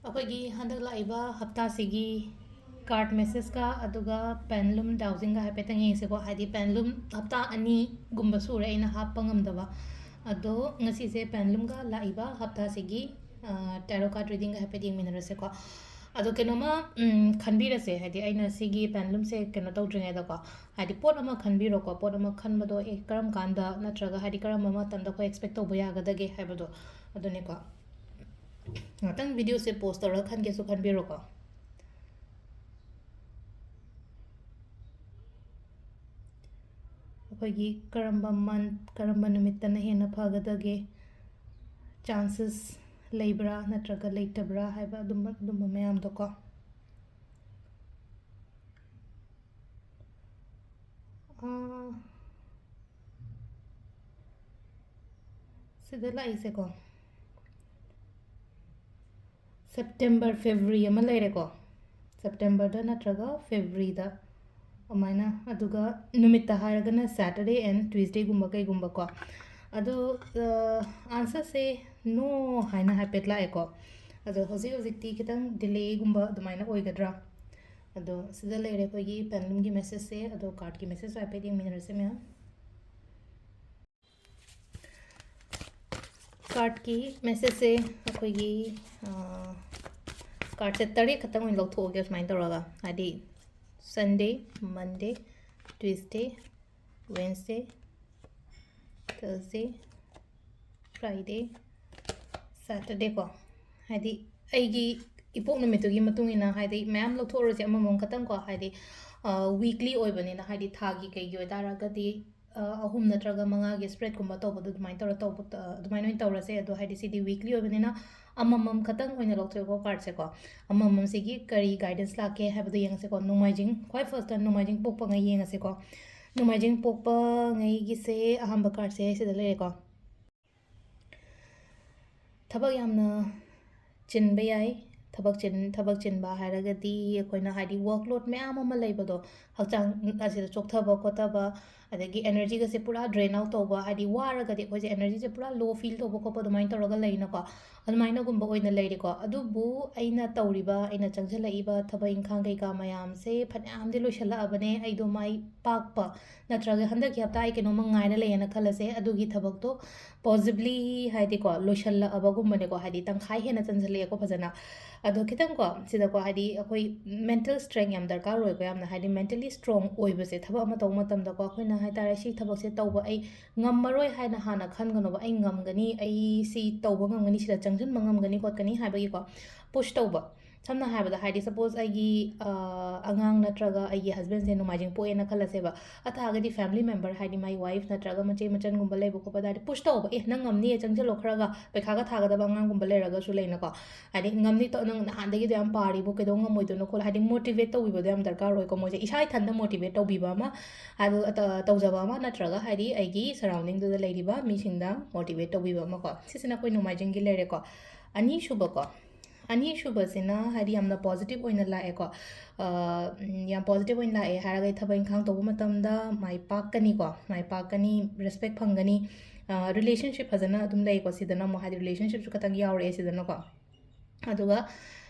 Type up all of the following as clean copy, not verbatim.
ꯑꯩꯈꯣꯏꯒꯤ ꯍꯟꯗꯛ ꯂꯥꯛꯏꯕ ꯍꯞꯇꯥꯁꯤꯒꯤ ꯀꯥꯔꯠ ꯃꯦꯁꯦꯁꯀ ꯑꯗꯨꯒ ꯄꯦꯟꯂꯨꯝ ꯗꯥꯎꯖꯤꯡꯒ ꯍꯥꯏꯐꯦꯠꯇꯪ ꯌꯦꯡꯁꯤꯀꯣ ꯍꯥꯏꯗꯤ ꯄꯦꯟꯂꯨꯝ ꯍꯞꯇꯥ ꯑꯅꯤꯒꯨꯝꯕ ꯁꯨꯔꯦ ꯑꯩꯅ ꯍꯥꯞꯄ ꯉꯝꯗꯕ ꯑꯗꯣ ꯉꯁꯤꯁꯦ ꯄꯦꯟꯂꯨꯝꯒ ꯂꯥꯛꯏꯕ ꯍꯞꯇꯥꯁꯤꯒꯤ ꯇꯦꯔꯣ ꯀꯥꯔꯠ ꯔꯤꯗꯤꯡꯒ ꯍꯥꯏꯐꯦꯠ ꯌꯦꯡꯃꯤꯟꯅꯔꯁꯦꯀꯣ ꯑꯗꯣ ꯀꯩꯅꯣꯃ ꯈꯟꯕꯤꯔꯁꯦ ꯍꯥꯏꯗꯤ ꯑꯩꯅ ꯁꯤꯒꯤ ꯄꯦꯟꯂꯨꯝꯁꯦ ꯀꯩꯅꯣ ꯇꯧꯗ꯭ꯔꯤꯉꯩꯗꯀꯣ ꯍꯥꯏꯗꯤ ꯄꯣꯠ ꯑꯃ ꯈꯟꯕꯤꯔꯣꯀꯣ ꯄꯣꯠ ꯑꯃ ꯈꯟꯕꯗꯣ ꯀꯔꯝ ꯀꯥꯟꯗ ꯅꯠꯇ꯭ꯔꯒ ꯍꯥꯏꯗꯤ ꯀꯔꯝꯕ ꯃꯇꯝꯗ ꯑꯩꯈꯣꯏ ꯑꯦꯛꯁꯄꯦꯛ ꯇꯧꯕ ꯌꯥꯒꯗꯒꯦ ꯍꯥꯏꯕꯗꯣ ꯑꯗꯨꯅꯦꯀꯣ ꯉꯥꯛꯇꯪ ꯚꯤꯗꯤꯑꯣꯁꯦ ꯄꯣꯁ ꯇꯧꯔꯒ ꯈꯟꯒꯦꯁꯨ ꯈꯟꯕꯤꯔꯣꯀꯣ ꯑꯩꯈꯣꯏꯒꯤ ꯀꯔꯝꯕ ꯃꯟꯊ ꯀꯔꯝꯕ ꯅꯨꯃꯤꯠꯇꯅ ꯍꯦꯟꯅ ꯐꯒꯗꯒꯦ ꯆꯥꯟꯁꯦꯁ ꯂꯩꯕ꯭ꯔꯥ ꯅꯠꯇ꯭ꯔꯒ ꯂꯩꯇꯕ꯭ꯔꯥ ꯍꯥꯏꯕ ꯑꯗꯨꯝꯕ ꯃꯌꯥꯝꯗꯣꯀꯣ ꯁꯤꯗ ꯂꯥꯛꯏꯁꯦꯀꯣ ꯁꯦꯞꯇꯦꯝꯕꯔ ꯐꯦꯕ꯭ꯔꯨꯋꯥꯔꯤ ꯑꯃ ꯂꯩꯔꯦꯀꯣ ꯁꯦꯞꯇꯦꯝꯕꯔꯗ ꯅꯠꯇ꯭ꯔꯒ ꯐꯦꯕ꯭ꯔꯨꯋꯥꯔꯤꯗ ꯑꯗꯨꯃꯥꯏꯅ ꯑꯗꯨꯒ ꯅꯨꯃꯤꯠꯇ ꯍꯥꯏꯔꯒꯅ ꯁꯦꯇꯔꯗꯦ ꯑꯦꯟ ꯇ꯭ꯋꯤꯁꯗꯦꯒꯨꯝꯕ ꯀꯩꯒꯨꯝꯕꯀꯣ ꯑꯗꯣ ꯑꯟꯁꯔꯁꯦ ꯅꯣ ꯍꯥꯏꯅ ꯍꯥꯏꯐꯦꯠ ꯂꯥꯛꯑꯦꯀꯣ ꯑꯗꯣ ꯍꯧꯖꯤꯛꯇꯤ ꯈꯤꯇꯪ ꯗꯤꯂꯦꯒꯨꯝꯕ ꯑꯗꯨꯃꯥꯏꯅ ꯑꯣꯏꯒꯗ꯭ꯔꯥ ꯑꯗꯣ ꯁꯤꯗ ꯂꯩꯔꯦ ꯑꯩꯈꯣꯏꯒꯤ ꯄꯦꯟꯂꯨꯝꯒꯤ ꯃꯦꯁꯦꯖꯁꯦ ꯑꯗꯣ ꯀꯥꯔꯠꯀꯤ ꯃꯦꯁꯦꯖꯁꯨ ꯍꯥꯏꯐꯦꯠ ꯌꯦꯡꯃꯤꯟꯅꯔꯁꯦ ꯃꯌꯥꯝ ꯀꯥꯔꯠꯀꯤ ꯃꯦꯁꯦꯖꯁꯦ ꯑꯩꯈꯣꯏꯒꯤ ꯀꯥꯔꯠꯁꯦ ꯇꯔꯦꯠ ꯈꯛꯇꯪ ꯑꯣꯏꯅ ꯂꯧꯊꯣꯛꯑꯒꯦ ꯁꯨꯃꯥꯏꯅ ꯇꯧꯔꯒ ꯍꯥꯏꯗꯤ ꯁꯟꯗꯦ ꯃꯟꯗꯦ ꯇ꯭ꯋꯤꯁꯗꯦ ꯋꯦꯟꯁꯗꯦ ꯊꯔꯁꯗꯦ ꯐ꯭ꯔꯥꯏꯗꯦ ꯁꯦꯇꯔꯗꯦꯀꯣ ꯍꯥꯏꯗꯤ ꯑꯩꯒꯤ ꯏꯄꯣꯛ ꯅꯨꯃꯤꯠꯇꯨꯒꯤ ꯃꯇꯨꯡ ꯏꯟꯅ ꯍꯥꯏꯗꯤ ꯃꯌꯥꯝ ꯂꯧꯊꯣꯛꯎꯔꯁꯦ ꯑꯃꯃꯝ ꯈꯛꯇꯪꯀꯣ ꯍꯥꯏꯗꯤ ꯋꯤꯛꯂꯤ ꯑꯣꯏꯕꯅꯤꯅ ꯍꯥꯏꯗꯤ ꯊꯥꯒꯤ ꯀꯩꯒꯤ ꯑꯣꯏꯇꯥꯔꯒꯗꯤ ꯑꯍꯨꯝ ꯅꯠꯇ꯭ꯔꯒ ꯃꯉꯥꯒꯤ ꯁ꯭ꯄ꯭ꯔꯦꯗꯀꯨꯝꯕ ꯇꯧꯕꯗꯣ ꯑꯗꯨꯃꯥꯏꯅ ꯑꯗꯨꯃꯥꯏꯅ ꯑꯣꯏꯅ ꯇꯧꯔꯁꯦ ꯑꯗꯣ ꯍꯥꯏꯗꯤ ꯁꯤꯗꯤ ꯋꯤꯛꯂꯤ ꯑꯣꯏꯕꯅꯤꯅ ꯑꯃꯃꯝ ꯈꯛꯇꯪ ꯑꯣꯏꯅ ꯂꯧꯊꯣꯛꯑꯦꯀꯣ ꯀꯥꯔꯠꯁꯦꯀꯣ ꯑꯃꯃꯝꯁꯤꯒꯤ ꯀꯔꯤ ꯒꯥꯏꯗꯦꯟꯁ ꯂꯥꯛꯀꯦ ꯍꯥꯏꯕꯗꯣ ꯌꯦꯡꯉꯁꯦꯀꯣ ꯅꯣꯡꯃꯥꯏꯖꯤꯡ ꯈ꯭ꯋꯥꯏ ꯐꯥꯔꯁꯇ ꯅꯣꯡꯃꯥꯏꯖꯤꯡ ꯄꯣꯛꯄꯉꯩ ꯌꯦꯡꯉꯁꯦꯀꯣ ꯅꯣꯡꯃꯥꯏꯖꯤꯡ ꯄꯣꯛꯄꯉꯩꯒꯤꯁꯦ ꯑꯍꯥꯟꯕ ꯀꯥꯔꯠꯁꯦ ꯁꯤꯗ ꯂꯩꯔꯦꯀꯣ ꯊꯕꯛ ꯌꯥꯝꯅ ꯆꯤꯟꯕ ꯌꯥꯏ ꯊꯕꯛ ꯆꯤꯟꯕ ꯍꯥꯏꯔꯒꯗꯤ ꯑꯩꯈꯣꯏꯅ ꯍꯥꯏꯗꯤ ꯋꯔꯛꯂꯣꯠ ꯃꯌꯥꯝ ꯑꯃ ꯂꯩꯕꯗꯣ ꯍꯛꯆꯥꯡ ꯑꯁꯤꯗ ꯆꯣꯛꯊꯕ ꯈꯣꯠꯊꯕ ꯑꯗꯒꯤ ꯑꯦꯅꯔꯖꯤꯒꯁꯦ ꯄꯨꯔꯥ ꯗ꯭ꯔꯦꯟ ꯑꯥꯎꯠ ꯇꯧꯕ ꯍꯥꯏꯗꯤ ꯋꯥꯔꯒꯗꯤ ꯑꯩꯈꯣꯏꯁꯦ ꯑꯦꯅꯔꯖꯤꯁꯦ ꯄꯨꯔꯥ ꯂꯣ ꯐꯤꯜ ꯇꯧꯕ ꯈꯣꯠꯄ ꯑꯗꯨꯃꯥꯏꯅ ꯇꯧꯔꯒ ꯂꯩꯅꯀꯣ ꯑꯗꯨꯃꯥꯏꯅꯒꯨꯝꯕ ꯑꯣꯏꯅ ꯂꯩꯔꯦꯀꯣ ꯑꯗꯨꯕꯨ ꯑꯩꯅ ꯆꯪꯁꯤꯜꯂꯛꯏꯕ ꯊꯕꯛ ꯏꯪꯈꯥꯡ ꯀꯩꯀꯥ ꯃꯌꯥꯝꯁꯦ ꯐꯅꯌꯥꯝꯗꯤ ꯂꯣꯏꯁꯤꯜꯂꯛꯑꯕꯅꯦ ꯑꯩꯗꯣ ꯃꯥꯏ ꯄꯥꯛꯄ ꯅꯠꯇ꯭ꯔꯒ ꯍꯟꯗꯛꯀꯤ ꯍꯞꯇꯥ ꯑꯩ ꯀꯩꯅꯣꯝꯃ ꯉꯥꯏꯔ ꯂꯩꯌꯦꯅ ꯈꯜꯂꯁꯦ ꯑꯗꯨꯒꯤ ꯊꯕꯛꯇꯣ ꯄꯣꯖꯤꯕ꯭ꯂꯤ ꯍꯥꯏꯗꯤꯀꯣ ꯂꯣꯏꯁꯤꯜꯂꯛꯑꯕꯒꯨꯝꯕꯅꯦꯀꯣ ꯍꯥꯏꯗꯤ ꯇꯪꯈꯥꯏ ꯍꯦꯟꯅ ꯆꯟꯁꯤꯜꯂꯛꯑꯦꯀꯣ ꯐꯖꯅ ꯑꯗꯣ ꯈꯤꯇꯪꯀꯣ ꯁꯤꯗꯀꯣ ꯍꯥꯏꯗꯤ ꯑꯩꯈꯣꯏ ꯃꯦꯟꯇꯦꯜ ꯁ꯭ꯇ꯭ꯔꯦꯡ ꯌꯥꯝ ꯗꯔꯀꯥꯔ ꯑꯣꯏꯀꯣ ꯌꯥꯝꯅ ꯍꯥꯏꯗꯤ ꯃꯦꯟꯇꯦꯂꯤ ꯁ꯭ꯇ꯭ꯔꯣꯡ ꯑꯣꯏꯕꯁꯦ ꯊꯕꯛ ꯑꯃ ꯇꯧꯕ ꯃꯇꯝꯗꯀꯣ ꯑꯩꯈꯣꯏꯅ ꯍꯥꯏꯇꯥꯔꯦ ꯁꯤ ꯊꯕꯛꯁꯦ ꯇꯧꯕ ꯑꯩ ꯉꯝꯃꯔꯣꯏ ꯍꯥꯏꯅ ꯍꯥꯟꯅ ꯈꯟꯒꯅꯣꯕ ꯑꯩ ꯉꯝꯒꯅꯤ ꯑꯩ ꯁꯤ ꯇꯧꯕ ꯉꯝꯒꯅꯤ ꯁꯤꯗ ꯆꯪꯁꯤꯟꯕ ꯉꯝꯒꯅꯤ ꯈꯣꯠꯀꯅꯤ ꯍꯥꯏꯕꯒꯤꯀꯣ ꯄꯨꯁ ꯇꯧꯕ ꯁꯝꯅ ꯍꯥꯏꯔꯕꯗ ꯍꯥꯏꯗꯤ ꯁꯄꯣꯁ ꯑꯩꯒꯤ ꯑꯉꯥꯡ ꯅꯠꯇ꯭ꯔꯒ ꯑꯩꯒꯤ ꯍꯁꯕꯦꯟꯁꯦ ꯅꯣꯡꯃꯥꯏꯖꯤꯡ ꯄꯣꯛꯑꯦꯅ ꯈꯜꯂꯁꯦꯕ ꯑꯇꯥꯔꯒꯗꯤ ꯐꯦꯃꯤꯂꯤ ꯃꯦꯝꯕꯔ ꯍꯥꯏꯗꯤ ꯃꯥꯏ ꯋꯥꯏꯐ ꯅꯠꯇ꯭ꯔꯒ ꯃꯆꯦ ꯃꯆꯟꯒꯨꯝꯕ ꯂꯩꯕ ꯈꯣꯠꯄ ꯍꯥꯏꯗꯤ ꯄꯨꯁ ꯇꯧꯕ ꯅꯪ ꯉꯝꯅꯤꯌꯦ ꯆꯪꯁꯤꯜꯂꯣ ꯈꯔꯒ ꯄꯩꯈꯥꯒ ꯊꯥꯒꯗꯕ ꯑꯉꯥꯡꯒꯨꯝꯕ ꯂꯩꯔꯒꯁꯨ ꯂꯩꯅꯀꯣ ꯍꯥꯏꯗꯤ ꯉꯝꯅꯤ ꯅꯪ ꯅꯍꯥꯟꯗꯒꯤꯗꯣ ꯌꯥꯝ ꯄꯥꯔꯤꯕꯣ ꯀꯩꯗꯧ ꯉꯝꯃꯣꯏꯗꯣꯏꯅꯣ ꯈꯣꯠꯂꯣ ꯍꯥꯏꯗꯤ ꯃꯣꯇꯤꯚꯦꯠ ꯇꯧꯕꯤꯕꯗꯣ ꯌꯥꯝ ꯗꯔꯀꯥꯔ ꯑꯣꯏꯀꯣ ꯃꯣꯏꯁꯦ ꯏꯁꯥ ꯏꯊꯟꯇ ꯃꯣꯇꯤꯚꯦꯠ ꯇꯧꯕꯤꯕ ꯑꯃ ꯑꯗꯨ ꯇꯧꯖꯕ ꯑꯃ ꯅꯠꯇ꯭ꯔꯒ ꯍꯥꯏꯗꯤ ꯑꯩꯒꯤ ꯁꯔꯥꯎꯟꯗꯤꯡꯗꯨꯗ ꯂꯩꯔꯤꯕ ꯃꯤꯁꯤꯡꯗ ꯃꯣꯇꯤꯚꯦꯠ ꯇꯧꯕꯤꯕ ꯑꯃꯀꯣ ꯁꯤꯁꯤꯅ ꯑꯩꯈꯣꯏ ꯅꯣꯡꯃꯥꯏꯖꯤꯡꯒꯤ ꯂꯩꯔꯦꯀꯣ ꯑꯅꯤꯁꯨꯕꯁꯤꯅ ꯍꯥꯏꯗꯤ ꯌꯥꯝꯅ ꯄꯣꯖꯤꯇꯤቭ ꯑꯣꯏꯅ ꯂꯥꯛꯑꯦꯀꯣ ꯌꯥꯝ ꯄꯣꯖꯤꯇꯤቭ ꯑꯣꯏꯅ ꯂꯥꯛꯑꯦ ꯍꯥꯏꯔꯒꯗꯤ ꯊꯕꯛ ꯏꯪꯈꯥꯡ ꯇꯧꯕ ꯃꯇꯝꯗ ꯃꯥꯏ ꯄꯥꯛꯀꯅꯤ ꯔꯦꯁꯄꯦꯛ ꯐꯪꯒꯅꯤ ꯔꯤꯂꯦꯁꯟꯁꯤꯞ ꯐꯖꯅ ꯑꯗꯨꯝ ꯂꯩꯀꯣ ꯁꯤꯗꯅ ꯑꯃꯨꯛ ꯍꯥꯏꯗꯤ ꯔꯤꯂꯦꯁꯟꯁꯤꯞꯁꯨ ꯈꯤꯇꯪ ꯌꯥꯎꯔꯛꯑꯦ ꯁꯤꯗꯅꯀꯣ ꯑꯗꯨꯒ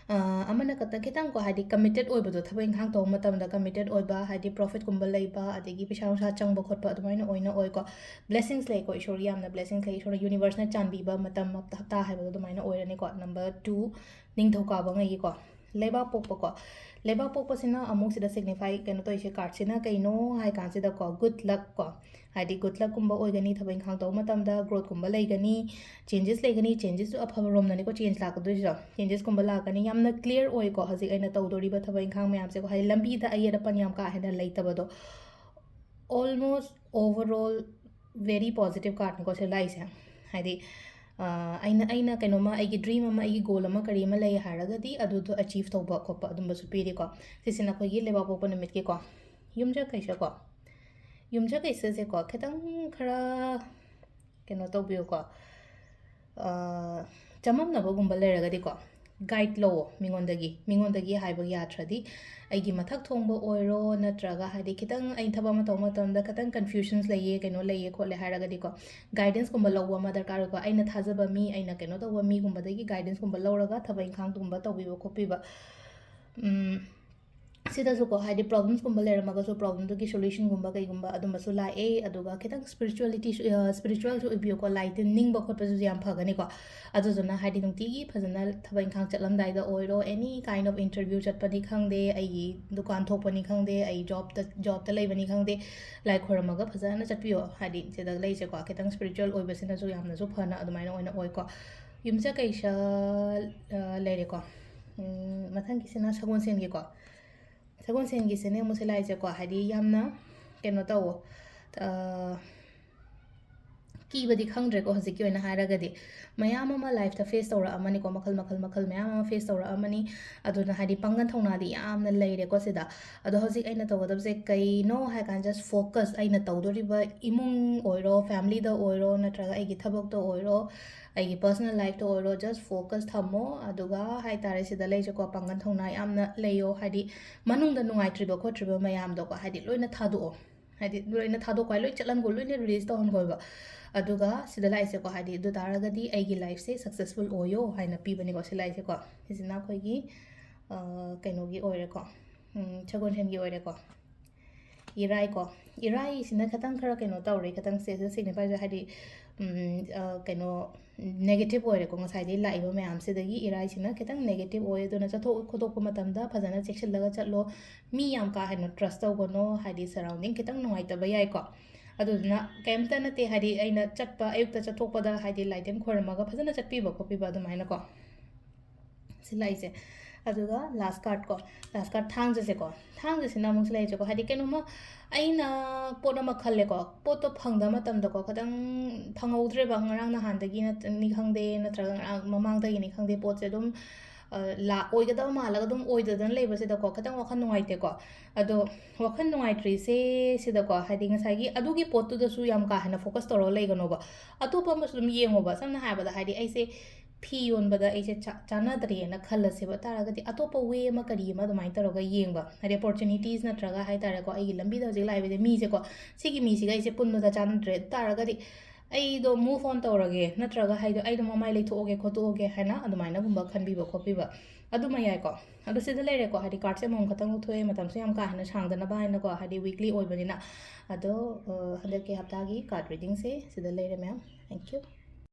ꯑꯃꯅ ꯈꯤꯇꯪꯀꯣ ꯍꯥꯏꯗꯤ ꯀꯃꯤꯇꯦꯠ ꯑꯣꯏꯕꯗꯣ ꯊꯕꯛ ꯏꯪꯈꯥꯡ ꯇꯧꯕ ꯃꯇꯝꯗ ꯀꯃꯤꯇꯦꯠ ꯑꯣꯏꯕ ꯍꯥꯏꯗꯤ ꯄ꯭ꯔꯣꯐꯤꯠꯀꯨꯝꯕ ꯂꯩꯕ ꯑꯗꯒꯤ ꯄꯩꯁꯥ ꯅꯨꯡꯁꯥ ꯆꯪꯕ ꯈꯣꯠꯄ ꯑꯗꯨꯃꯥꯏꯅ ꯑꯣꯏꯅ ꯑꯣꯏꯀꯣ ꯕ꯭ꯂꯦꯁꯤꯡꯁ ꯂꯩꯀꯣ ꯏꯁꯣꯔꯒꯤ ꯌꯥꯝꯅ ꯕ꯭ꯂꯦꯁꯤꯡꯁ ꯂꯩ ꯏꯁꯣꯔꯅ ꯌꯨꯅꯤꯚꯔꯁꯅ ꯆꯥꯟꯕꯤꯕ ꯃꯇꯝ ꯍꯞꯇꯥ ꯍꯥꯏꯕꯗꯣ ꯑꯗꯨꯃꯥꯏꯅ ꯑꯣꯏꯔꯅꯤꯀꯣ ꯅꯝꯕꯔ 2 ꯅꯤꯡꯊꯧꯀꯥꯕꯉꯩꯒꯤꯀꯣ ꯂꯩꯕꯥꯛ ꯄꯣꯛꯄꯀꯣ ꯂꯩꯕꯥꯛ ꯄꯣꯛꯄꯁꯤꯅ ꯑꯃꯨꯛ ꯁꯤꯗ ꯁꯤꯒꯅꯤꯐꯥꯏ ꯀꯩꯅꯣ ꯇꯧꯔꯤꯁꯦ ꯀꯥꯔꯠꯁꯤꯅ ꯀꯩꯅꯣ ꯍꯥꯏ ꯀꯥꯟꯁꯤꯗꯀꯣ ꯒꯨꯗ ꯂꯛ ꯀꯣ ꯍꯥꯏꯗꯤ ꯒꯨꯗ ꯂꯛꯀꯨꯝꯕ ꯑꯣꯏꯒꯅꯤ ꯊꯕꯛ ꯏꯪꯈꯥꯡ ꯇꯧꯕ ꯃꯇꯝꯗ ꯒ꯭ꯔꯣꯠꯀꯨꯝꯕ ꯂꯩꯒꯅꯤ ꯆꯦꯟꯖꯦꯁꯁꯨ ꯑꯐꯕꯔꯣꯝꯗꯅꯤꯀꯣ ꯆꯦꯟꯖ ꯂꯥꯛꯀꯗꯣꯏꯁꯤꯗꯣ ꯆꯦꯟꯖꯦꯁꯀꯨꯝꯕ ꯂꯥꯛꯀꯅꯤ ꯌꯥꯝꯅ ꯀ꯭ꯂꯤꯌꯔ ꯑꯣꯏꯀꯣ ꯍꯧꯖꯤꯛ ꯑꯩꯅ ꯇꯧꯗꯣꯔꯤꯕ ꯊꯕꯛ ꯏꯪꯈꯥꯡ ꯃꯌꯥꯝꯁꯦꯀꯣ ꯍꯥꯏꯗꯤ ꯂꯝꯕꯤꯗ ꯑꯌꯦꯠ ꯑꯄꯟ ꯌꯥꯝ ꯀꯥ ꯍꯦꯟꯅ ꯂꯩꯇꯕꯗꯣ ꯑꯣꯜꯃꯣꯁ ꯑꯣꯚꯔꯑꯣꯜ ꯚꯦꯔꯤ ꯄꯣꯖꯤꯇꯤቭ ꯀꯥꯔꯠꯅꯤꯀꯣ ꯁꯤ ꯂꯥꯛꯏꯁꯦ ꯍꯥꯏꯗꯤ ꯑꯩꯅ ꯀꯩꯅꯣꯝꯃ ꯑꯩꯒꯤ ꯗ꯭ꯔꯤꯝ ꯑꯃ ꯑꯩꯒꯤ ꯒꯣꯜ ꯑꯃ ꯀꯔꯤ ꯑꯃ ꯂꯩ ꯍꯥꯏꯔꯒꯗꯤ ꯑꯗꯨꯗꯣ ꯑꯆꯤꯞ ꯇꯧꯕ ꯈꯣꯠꯄ ꯑꯗꯨꯝꯕꯁꯨ ꯄꯤꯔꯤꯀꯣ ꯁꯤꯁꯤꯅ ꯑꯩꯈꯣꯏꯒꯤ ꯂꯩꯕꯥꯛ ꯄꯣꯛꯄ ꯅꯨꯃꯤꯠꯀꯤꯀꯣ ꯌꯨꯝꯖꯀꯩꯁꯀꯣ ꯌꯨꯝꯖꯀꯩꯁꯁꯦꯀꯣ ꯈꯤꯇꯪ ꯈꯔ ꯀꯩꯅꯣ ꯇꯧꯕꯤꯌꯨꯀꯣ ꯆꯃꯝꯅꯕꯒꯨꯝꯕ ꯂꯩꯔꯒꯗꯤꯀꯣ guide lo mingondagi haiba yatradi aigi mathak thongba oiro natraga haidi kitang ain thaba ma tawma tamda kitang confusions laye keno laye khole haraga diko guidance kumba lawwa ma darkar ko aina thajaba mi aina keno tawba mi gumba dagi guidance kumba lawraga thaba inkhang tumba tawbiba khopiba सिदासु को हाइदि problems गुम्बा लेरमागसु problem दुगी solution गुम्बा कई गुम्बा अदुमसु लाए अदुगा खितंग spiritual सु इबियो को light निंगबा खोपसु याम फगनी को अदुजना हाइदि नुंतिगी फजना थबा इंखांग चलमदाइदा ओइरो any kind of interview चटपनी खंगदे आई दुकान थोपनी खंगदे आई जॉब त लेबनी खंगदे लाइक खोरमागा फजना चटपियो हाइदि सेदा लेइसे को खितंग स्पिरिचुअल ओइबसिना सु यामना सु फना अदुमाइना ओइना ओइ को युमजा कैसा लेरे को मथंग किसिना सगुन सेनगे को सगुन सेन की सेने मुझे लाइजे को हाइदी यामना केनो ताओ की बदी खंगद्रे को हजिकी ओइना हारगदि मयाम अमा लाइफ ता फेस तौरा अमनी को मखल मयाम अमा फेस तौरा अमनी अदुना हाइदी पंगन थौनादी यामना लेरे को सिदा अदो हजिक अइना तौगदबसे कइनो हाइ कान जस्ट फोकस अइना तौदोरिबा इमुंग ओइरो फैमिली दा ओइरो नत्रगा आइगी थबक तो ओइरो आइगी पर्सनल लाइफ तो ओइरो जस्ट फोकस थमो अदुगा हाइ तारे सिदा लेजे को पंगन थौना यामना लेयो हाइदी मनुंगदा नुंगाइत्रिबा खोत्रिबा मयाम दो को हाइदी लोइना थादो हाइदी लोइना थादो को लोइ चलन को लोइना रिलीज तौन कोइबा अदुगा सिदा लाइसे को हाइदी दु तारगदी आइगी लाइफ से सक्सेसफुल ओयो हाइना पीबनी को सिलाइसे को इसिना खोइगी कैनोगी ओइरे को छगोन हेनगी ओइरे को इराई को इराई सिना खतंग खरा कैनो तौरे खतंग से सिग्निफाई हाइदी कैनो नेगेटिव ओइरे को ngसाइदि लाइबो मैम सिदगी इराई सिना खतंग नेगेटिव ओइ दुना चथो खोदोक मतमदा फजना चेक्शन लगा चलो मी याम का हैनो ट्रस्ट तौगनो हाइदी सराउंडिंग खतंग नुंगाइतबा याइ को अदुना कैमता नते हाइदी अइना चटपा अयुक्ता चथोकपदा हाइदी लाइटेन खोरमागा फजना चटपीबा खोपीबा अदुमाइना को सिलाइसे अदुगा लास्ट कार्ड थांगजसे को थांगजसिना मुक सिलाइसे को हाइदी केनोमा अइना पोट अमा खल्ले को पोटो फंगदा मतमदा को खतंग फंगौद्रेबा ngarang nahandagi ni khangde natraga mamangdagi ni khangde potse dum ला ओइगदा मालगा दम ओइददन लेबसे दको खतंग वखन नुंगाइते को अदो वखन नुंगाइट्री से सिदको हाइदि ngसाइगी अदुगी पोटु दसु याम का हना फोकस तोरो लेगनोबा अतोपा मसुम येंगोबा समना हाबदा हाइदि ऐसे फी योनबदा ऐसे चानाद्रेना खल्लसेबा तारगदि अतोपा वे अमा करी अमा दुमाइ तरोगा येंगबा हाइदि अपॉर्चुनिटीज नत्रगा हाइ तारेको आइगी लंबी दा हजिक लाइबदे मीसे को सिगी मीसिगा ऐसे पुन्नदा चानाद्रे तारगदि अइदो मूव ऑन तौरगे नत्रगा हाइदो अइदो ममाइ लेथोगे खोतोगे हैना अदुमाइना गुम्बा खनबीबा खोपीबा अदुमा याइको अदु सिदा लेरेको हाइदि कार्ड से मम खतंग उथोए मतमसे याम का हैना सांगदना बाइना को हाइदि वीकली ओइबनिना अदो हंदक के हफ्तागी कार्ड रीडिंग से सिदा लेरे मैम थैंक यू